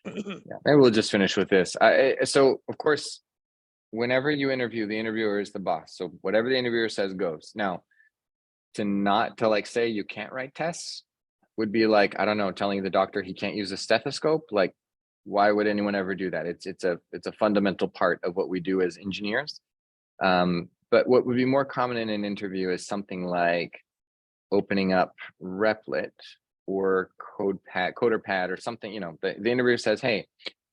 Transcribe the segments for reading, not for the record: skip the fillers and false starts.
Yeah, maybe we'll just finish with this. So of course, whenever you interview, the interviewer is the boss. So whatever the interviewer says goes. Now, to like say you can't write tests would be like, I don't know, telling the doctor he can't use a stethoscope. Like, why would anyone ever do that? It's a fundamental part of what we do as engineers. But what would be more common in an interview is something like opening up Replit or CoderPad or something. The interviewer says, hey,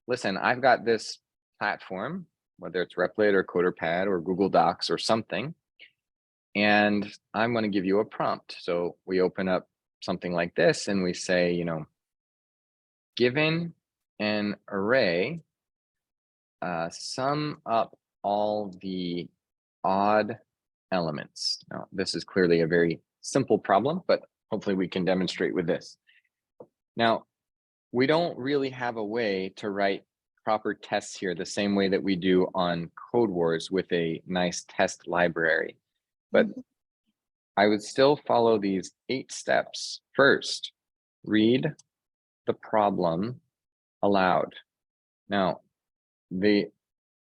listen, I've got this platform, whether it's Replit or CoderPad or Google Docs or something, and I'm going to give you a prompt. So we open up something like this and we say, given an array, sum up all the odd elements. Now, this is clearly a very simple problem, but hopefully we can demonstrate with this. Now, we don't really have a way to write proper tests here the same way that we do on Code Wars with a nice test library. But I would still follow these 8 steps. First, read the problem aloud. Now, of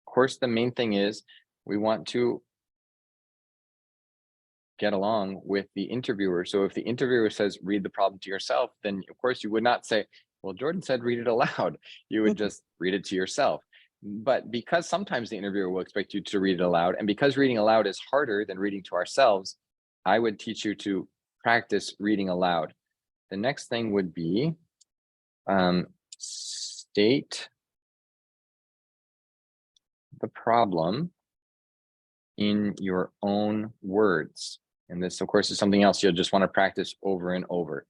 course, the main thing is we want to get along with the interviewer. So if the interviewer says, read the problem to yourself, then of course you would not say, well, Jordan said, read it aloud. You would just read it to yourself. But because sometimes the interviewer will expect you to read it aloud, and because reading aloud is harder than reading to ourselves, I would teach you to practice reading aloud. The next thing would be state the problem in your own words. And this, of course, is something else you'll just want to practice over and over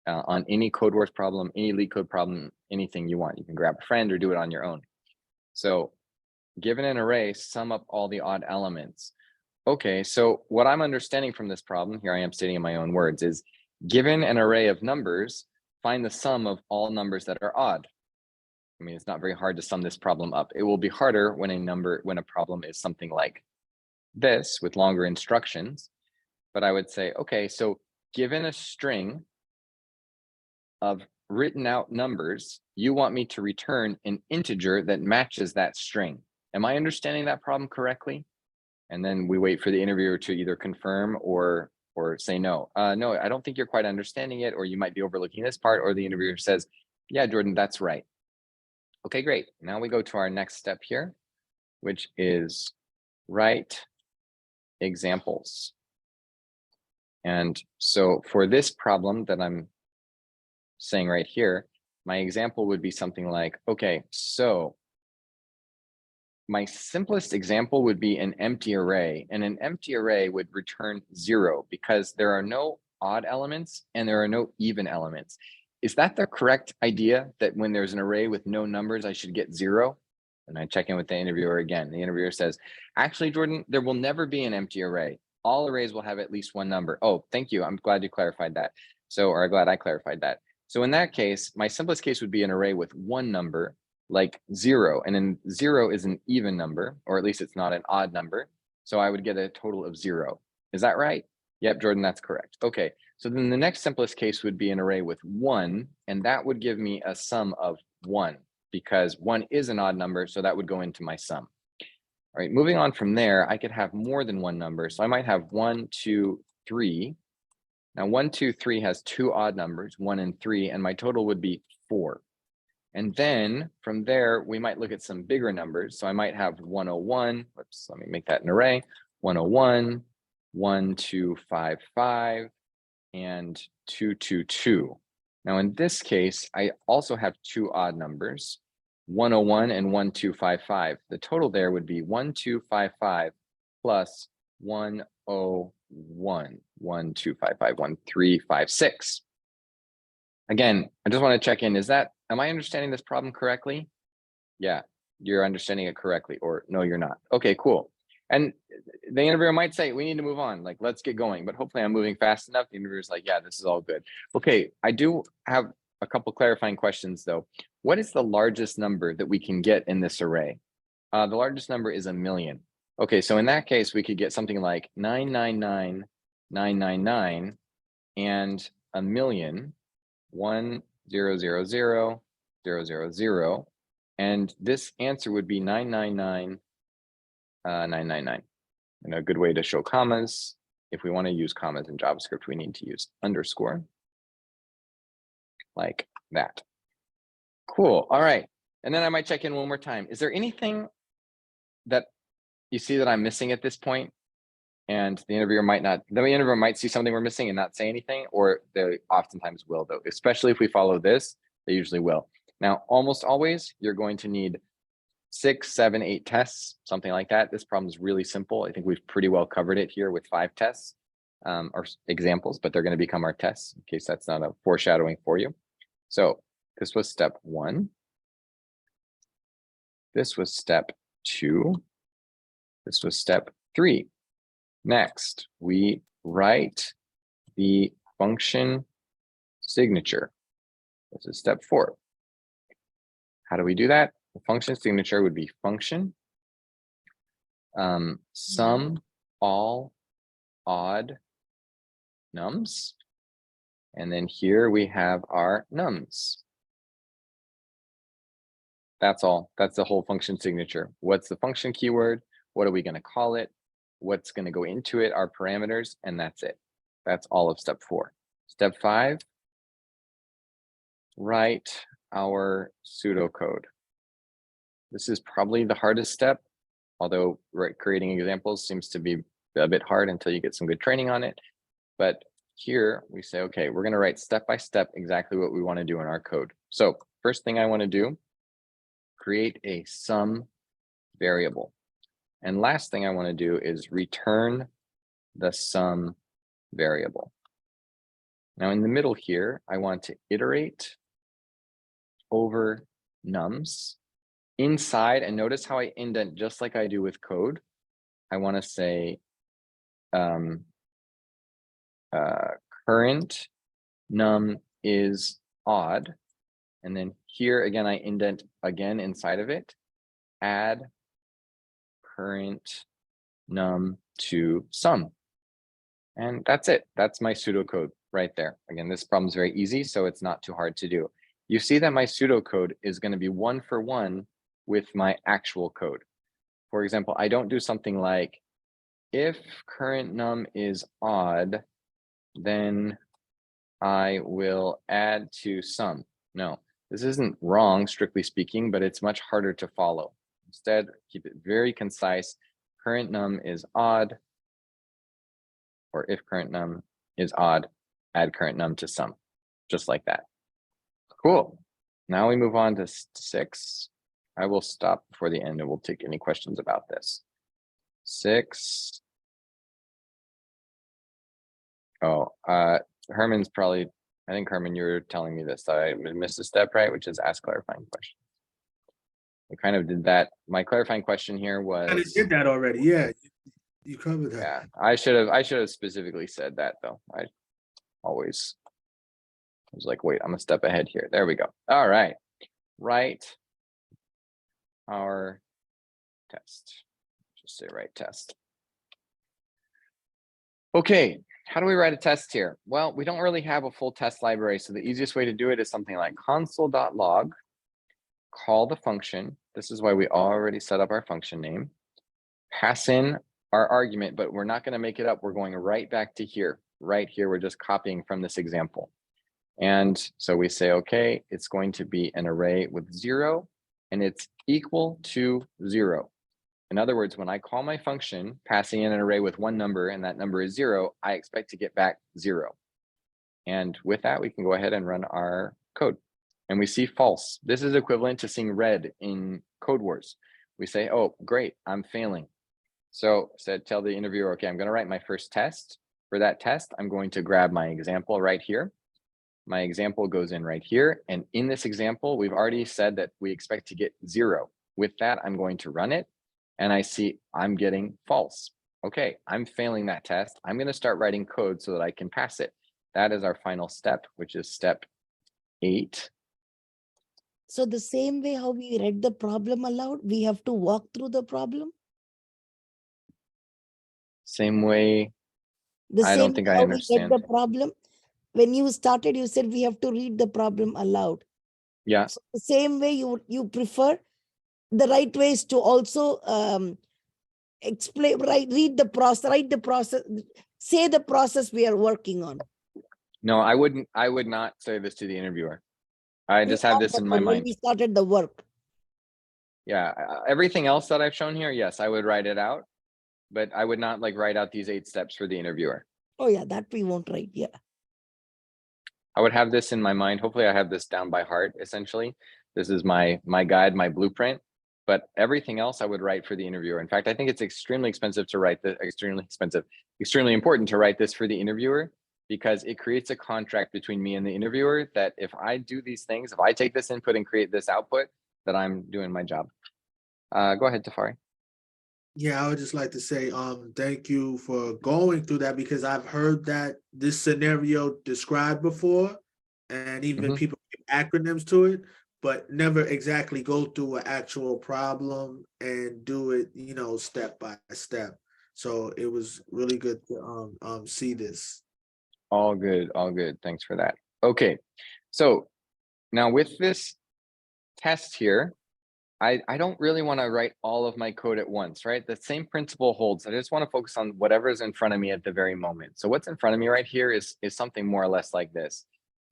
on any Code Wars problem, any leak code problem, anything you want. You can grab a friend or do it on your own. So given an array, sum up all the odd elements. Okay, so what I'm understanding from this problem, here I am stating in my own words, is given an array of numbers, find the sum of all numbers that are odd. I mean, it's not very hard to sum this problem up. It will be harder when a problem is something like this with longer instructions. But I would say, okay, so given a string of written out numbers, you want me to return an integer that matches that string. Am I understanding that problem correctly? And then we wait for the interviewer to either confirm or say no. No, I don't think you're quite understanding it, or you might be overlooking this part, or the interviewer says, yeah, Jordan, that's right. Okay, great. Now we go to our next step here, which is write examples. And so for this problem that I'm saying right here, my example would be something like, okay, so my simplest example would be an empty array, and an empty array would return 0 because there are no odd elements and there are no even elements. Is that the correct idea, that when there's an array with no numbers, I should get 0? And I check in with the interviewer again. The interviewer says, actually, Jordan, there will never be an empty array. All arrays will have at least one number. Oh, thank you. I'm glad you clarified that. Or glad I clarified that. So in that case, my simplest case would be an array with one number, like 0. And then 0 is an even number, or at least it's not an odd number. So I would get a total of 0. Is that right? Yep, Jordan, that's correct. Okay, so then the next simplest case would be an array with 1, and that would give me a sum of 1, because 1 is an odd number, so that would go into my sum. All right, moving on from there, I could have more than one number. So I might have 1, 2, 3. Now 1, 2, 3 has 2 odd numbers, 1 and 3, and my total would be 4. And then from there, we might look at some bigger numbers. So I might have 101. Whoops, let me make that an array. 101, 1, 2, 5, 5, and 2, 2, 2. Now in this case, I also have 2 odd numbers, 101 and 1, 2, 5, 5. The total there would be 1, 2, 5, 5 plus 101, 1, 2, 5, 5, 1, 3, 5, 6. Again, I just want to check in. Am I understanding this problem correctly? Yeah, you're understanding it correctly, or no, you're not. Okay, cool. And the interviewer might say, we need to move on, like, let's get going, but hopefully I'm moving fast enough. The interviewer's like, yeah, this is all good. Okay, I do have a couple clarifying questions though. What is the largest number that we can get in this array? The largest number is 1,000,000. Okay, so in that case, we could get something like 999,999 and 1,000,000, 1, 0, 0, 0, 0, 0, 0. And this answer would be 999, 999. And a good way to show commas, if we want to use commas in JavaScript, we need to use underscore like that. Cool. All right. And then I might check in one more time. Is there anything that you see that I'm missing at this point? And the interviewer might see something we're missing and not say anything, or they oftentimes will, though, especially if we follow this, they usually will. Now, almost always you're going to need 6, 7, 8 tests, something like that. This problem is really simple. I think we've pretty well covered it here with 5 tests or examples, but they're going to become our tests in case that's not a foreshadowing for you. So this was step 1. This was step 2. This was step 3. Next, we write the function signature. This is step 4. How do we do that? The function signature would be function sum all odd nums. And then here we have our nums. That's all. That's the whole function signature. What's the function keyword? What are we going to call it? What's going to go into it, our parameters, and that's it. That's all of step 4. Step 5, write our pseudocode. This is probably the hardest step, although creating examples seems to be a bit hard until you get some good training on it. But here we say, okay, we're going to write step by step exactly what we want to do in our code. So first thing I want to do, create a sum variable. And last thing I want to do is return the sum variable. Now in the middle here, I want to iterate over nums inside, and notice how I indent just like I do with code. I want to say current num is odd. And then here again, I indent again inside of it, add current num to sum. And that's it. That's my pseudocode right there. Again, this problem is very easy, so it's not too hard to do. You see that my pseudocode is going to be 1-for-1 with my actual code. For example, I don't do something like, if current num is odd, then I will add to sum. No, this isn't wrong, strictly speaking, but it's much harder to follow. Instead, keep it very concise. Current num is odd, or if current num is odd, add current num to sum, just like that. Cool. Now we move on to 6. I will stop before the end and we'll take any questions about this. 6. Oh, Herman's probably, I think Herman, you were telling me this, I missed a step, right? Which is ask clarifying questions. We kind of did that. My clarifying question here was. I did that already. Yeah, you covered that. Yeah, I should have specifically said that though. I was like, wait, I'm a step ahead here. There we go. All right, write our test. Just say write test. Okay, how do we write a test here? Well, we don't really have a full test library, so the easiest way to do it is something like console.log, call the function. This is why we already set up our function name, pass in our argument, but we're not going to make it up. We're going right back to here. Right here, we're just copying from this example. And so we say, okay, it's going to be an array with 0, and it's equal to 0. In other words, when I call my function, passing in an array with one number, and that number is 0, I expect to get back 0. And with that, we can go ahead and run our code. And we see false. This is equivalent to seeing red in Code Wars. We say, oh, great, I'm failing. So tell the interviewer, okay, I'm going to write my first test. For that test, I'm going to grab my example right here. My example goes in right here. And in this example, we've already said that we expect to get 0. With that, I'm going to run it. And I see I'm getting false. Okay, I'm failing that test. I'm going to start writing code so that I can pass it. That is our final step, which is step 8. So the same way how we read the problem aloud, we have to walk through the problem? Same way. I don't think I understand. We read the problem. When you started, you said we have to read the problem aloud. Yeah. So the same way you prefer, the right way is to also explain, read the process, write the process, say the process we are working on. No, I would not say this to the interviewer. I just have this in my When mind. we started the work. Yeah, everything else that I've shown here, yes, I would write it out, but I would not like write out these 8 steps for the interviewer. Oh yeah, that we won't write. Yeah. I would have this in my mind. Hopefully I have this down by heart, essentially. This is my guide, my blueprint, but everything else I would write for the interviewer. In fact, I think it's extremely expensive to write the extremely important to write this for the interviewer, because it creates a contract between me and the interviewer that if I do these things, if I take this input and create this output, that I'm doing my job. Go ahead, Tafari. Yeah, I would just like to say, thank you for going through that, because I've heard that this scenario described before, and even people give acronyms to it, but never exactly go through an actual problem and do it, step by step. So it was really good to see this. All good, all good. Thanks for that. Okay, so now with this test here, I don't really want to write all of my code at once, right? The same principle holds. I just want to focus on whatever's in front of me at the very moment. So what's in front of me right here is something more or less like this.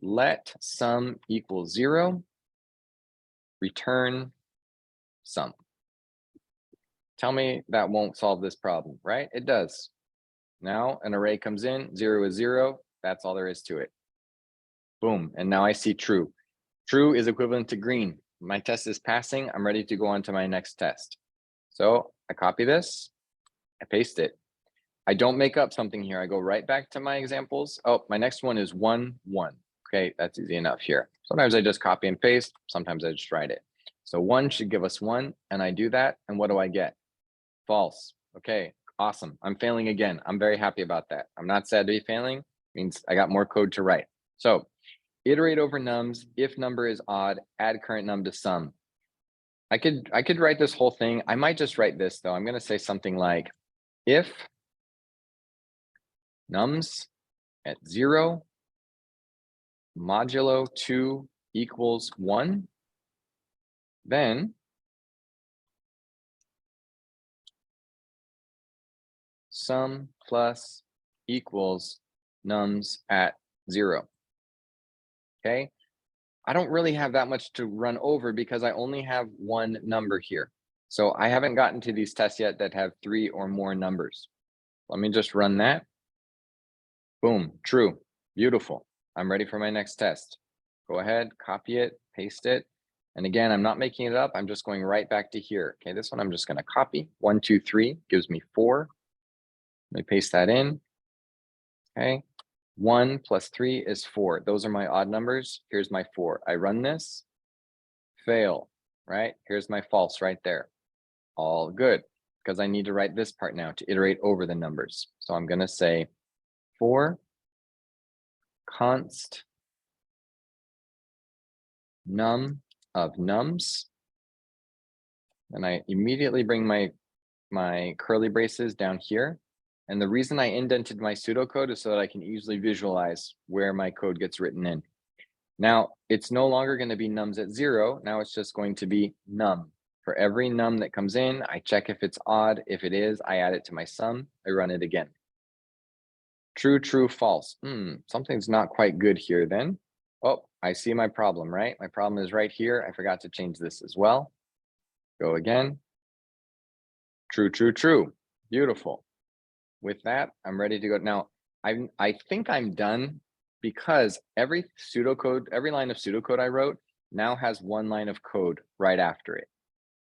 Let sum equal 0, return sum. Tell me that won't solve this problem, right? It does. Now an array comes in, 0 is 0. That's all there is to it. Boom, and now I see true. True is equivalent to green. My test is passing. I'm ready to go on to my next test. So I copy this, I paste it. I don't make up something here. I go right back to my examples. Oh, my next one is 1, 1. Okay, that's easy enough here. Sometimes I just copy and paste. Sometimes I just write it. So 1 should give us 1, and I do that. And what do I get? False. Okay, awesome. I'm failing again. I'm very happy about that. I'm not sad to be failing. It means I got more code to write. So iterate over nums. If number is odd, add current num to sum. I could write this whole thing. I might just write this though. I'm going to say something like, if nums at 0 modulo 2 equals 1, then sum plus equals nums at 0. Okay. I don't really have that much to run over because I only have one number here. So I haven't gotten to these tests yet that have 3 or more numbers. Let me just run that. Boom, true, beautiful. I'm ready for my next test. Go ahead, copy it, paste it. And again, I'm not making it up. I'm just going right back to here. Okay, this one I'm just going to copy. 1, 2, 3 gives me 4. Let me paste that in. Okay, 1 plus 3 is 4. Those are my odd numbers. Here's my 4. I run this, fail, right? Here's my false right there. All good, because I need to write this part now to iterate over the numbers. So I'm going to say for const num of nums. And I immediately bring my curly braces down here. And the reason I indented my pseudocode is so that I can easily visualize where my code gets written in. Now, it's no longer going to be nums at 0. Now it's just going to be num. For every num that comes in, I check if it's odd. If it is, I add it to my sum. I run it again. True, true, false. Something's not quite good here then. Oh, I see my problem, right? My problem is right here. I forgot to change this as well. Go again. True, true, true. Beautiful. With that, I'm ready to go. Now, I think I'm done because every line of pseudocode I wrote now has one line of code right after it.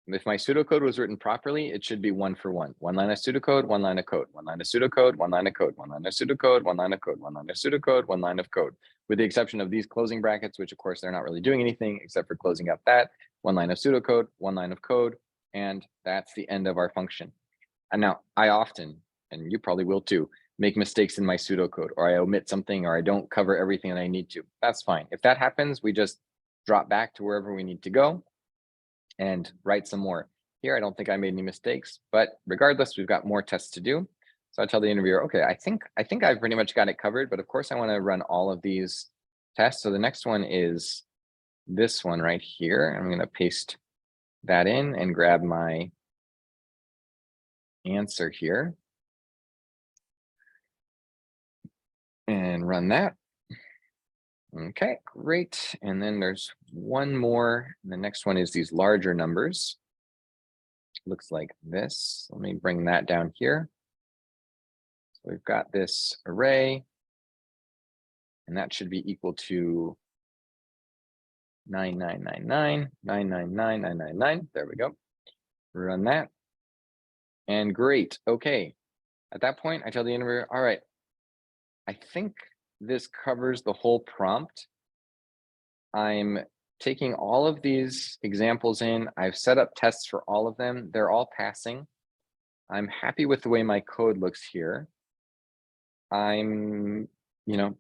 If my pseudocode was written properly, it should be 1 for 1. 1 line of pseudocode, 1 line of code, 1 line of pseudocode, 1 line of code, 1 line of pseudocode, 1 line of code, 1 line of pseudocode, 1 line of code, with the exception of these closing brackets, which of course they're not really doing anything except for closing up that 1 line of pseudocode, 1 line of code, and that's the end of our function. And now I often, and you probably will too, make mistakes in my pseudocode, or I omit something, or I don't cover everything that I need to. That's fine. If that happens, we just drop back to wherever we need to go and write some more. Here, I don't think I made any mistakes, but regardless, we've got more tests to do. So I tell the interviewer, okay, I think I've pretty much got it covered, but of course I want to run all of these tests. So the next one is this one right here. I'm going to paste that in and grab my answer here and run that. Okay, great. And then there's one more. The next one is these larger numbers. Looks like this. Let me bring that down here. So we've got this array, and that should be equal to 9999, 999, 999. There we go. Run that. And great. Okay. At that point, I tell the interviewer, all right, I think this covers the whole prompt. I'm taking all of these examples in. I've set up tests for all of them. They're all passing. I'm happy with the way my code looks here. I'm, do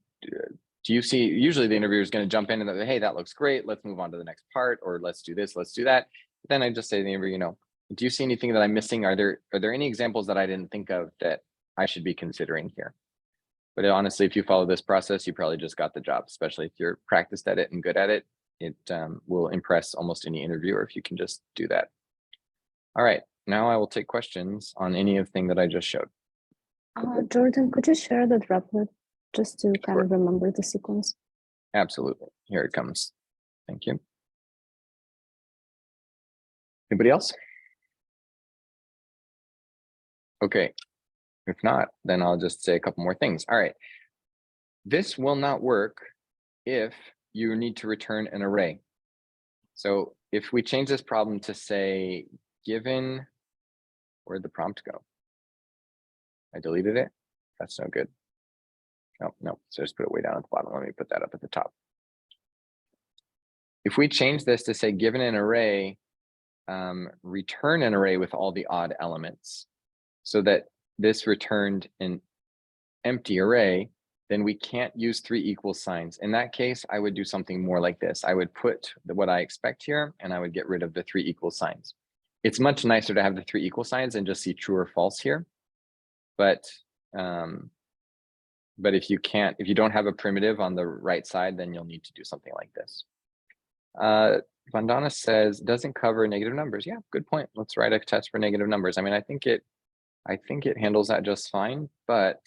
you see, usually the interviewer is going to jump in and say, hey, that looks great. Let's move on to the next part, or let's do this, let's do that. Then I just say to the interviewer, do you see anything that I'm missing? Are there any examples that I didn't think of that I should be considering here? But honestly, if you follow this process, you probably just got the job, especially if you're practiced at it and good at it. It will impress almost any interviewer if you can just do that. All right, now I will take questions on any of thing that I just showed. Jordan, could you share that Replit just to kind of remember the sequence? Absolutely. Here it comes. Thank you. Anybody else? Okay. If not, then I'll just say a couple more things. All right. This will not work if you need to return an array. So if we change this problem to say, given, where'd the prompt go? I deleted it. That's no good. Oh, no, so just put it way down at the bottom. Let me put that up at the top. If we change this to say, given an array, return an array with all the odd elements, so that this returned an empty array, then we can't use 3 equal signs. In that case, I would do something more like this. I would put what I expect here, and I would get rid of the 3 equal signs. It's much nicer to have the 3 equal signs and just see true or false here. But if you don't have a primitive on the right side, then you'll need to do something like this. Vandana says, doesn't cover negative numbers. Yeah, good point. Let's write a test for negative numbers. I mean, I think it handles that just fine, but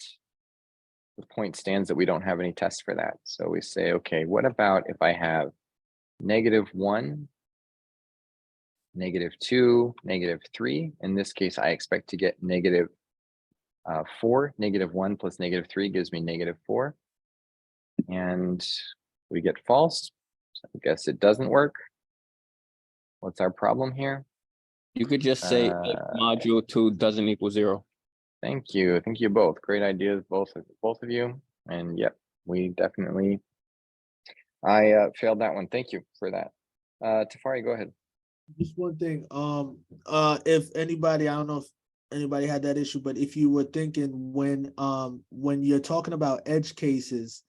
the point stands that we don't have any tests for that. So we say, okay, what about if I have -1, -2, -3? In this case, I expect to get -4. -1 plus -3 gives me -4. And we get false. So I guess it doesn't work. What's our problem here? You could just say if module 2 doesn't equal 0. Thank you. Thank you both. Great ideas, both of you. And yep, we definitely, I failed that one. Thank you for that. Tafari, go ahead. Just one thing, if anybody, I don't know if anybody had that issue, but if you were thinking when you're talking about edge cases,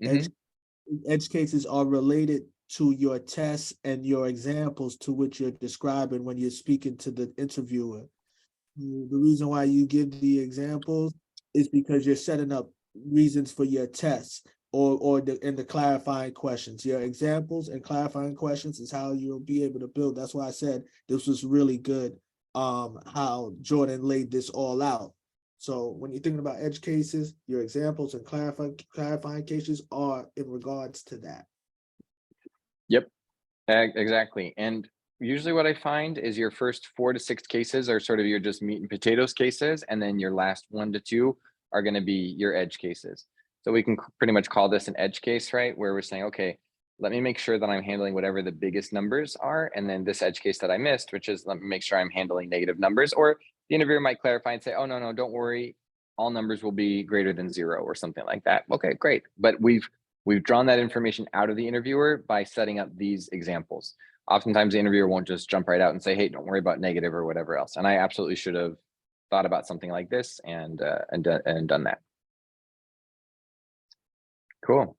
edge cases are related to your tests and your examples to which you're describing when you're speaking to the interviewer. The reason why you give the examples is because you're setting up reasons for your tests or the clarifying questions. Your examples and clarifying questions is how you'll be able to build. That's why I said this was really good, how Jordan laid this all out. So when you're thinking about edge cases, your examples and clarifying cases are in regards to that. Yep, exactly. And usually what I find is your first 4 to 6 cases are sort of your just meat and potatoes cases, and then your last 1 to 2 are going to be your edge cases. So we can pretty much call this an edge case, right? Where we're saying, okay, let me make sure that I'm handling whatever the biggest numbers are. And then this edge case that I missed, which is let me make sure I'm handling negative numbers. Or the interviewer might clarify and say, oh, no, don't worry. All numbers will be greater than 0 or something like that. Okay, great. But we've drawn that information out of the interviewer by setting up these examples. Oftentimes the interviewer won't just jump right out and say, hey, don't worry about negative or whatever else. And I absolutely should have thought about something like this and done that. Cool.